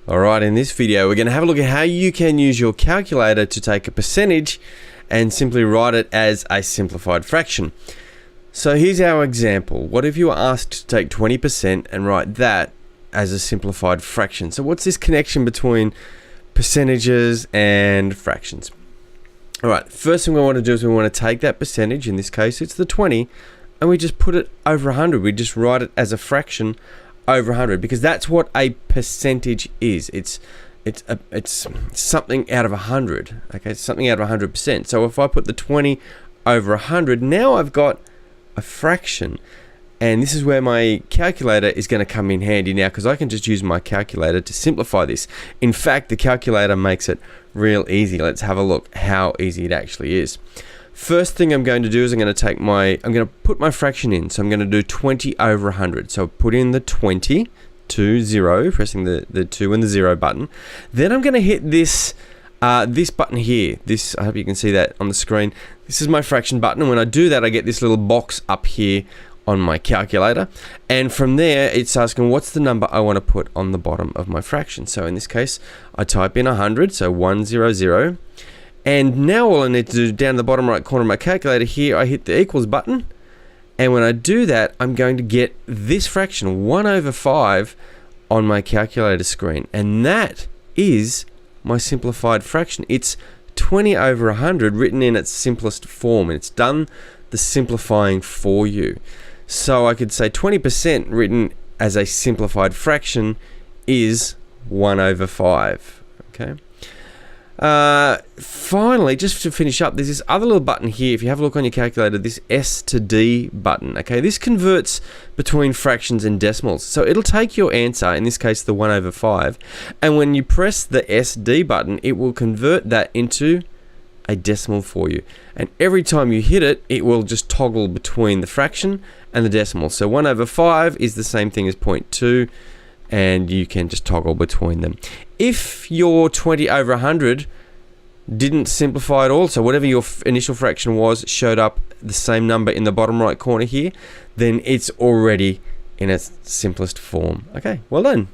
Alright, in this video we're going to have a look at how you can use your calculator to take a percentage and simply write it as a simplified fraction. So here's our example. What if you were asked to take 20% and write that as a simplified fraction? So what's this connection between percentages and fractions? Alright, first thing we want to do is we want to take that percentage, in this case it's the 20, and we just put it over 100. We just write it as a fraction over 100, because that's what a percentage is. It's something out of 100. Okay, it's something out of 100%. So if I put the 20 over 100, now I've got a fraction, and this is where my calculator is going to come in handy now, because I can just use my calculator to simplify this. In fact, the calculator makes it real easy. Let's have a look how easy it actually is. First thing I'm going to do is I'm going to put my fraction in. So I'm going to do 20 over 100. So put in the 20 to 0, pressing the 2 and the 0 button. Then I'm going to hit this button here. I hope you can see that on the screen. This is my fraction button, and when I do that, I get this little box up here on my calculator, and from there it's asking what's the number I want to put on the bottom of my fraction. So in this case I type in 100, so 100, and now all I need to do down the bottom right corner of my calculator here, I hit the equals button, and when I do that I'm going to get this fraction 1 over 5 on my calculator screen, and that is my simplified fraction. It's 20 over 100 written in its simplest form, and it's done the simplifying for you. So I could say 20% written as a simplified fraction is 1 over 5. Okay. Finally, just to finish up, there's this other little button here. If you have a look on your calculator, this S to D button. Okay, this converts between fractions and decimals. So it'll take your answer, in this case the 1 over 5, and when you press the SD button, it will convert that into a decimal for you, and every time you hit it, it will just toggle between the fraction and the decimal. So 1 over 5 is the same thing as 0.2, and you can just toggle between them. If your 20 over 100 didn't simplify at all, so whatever your initial fraction was showed up the same number in the bottom right corner here, then it's already in its simplest form. Okay, well done.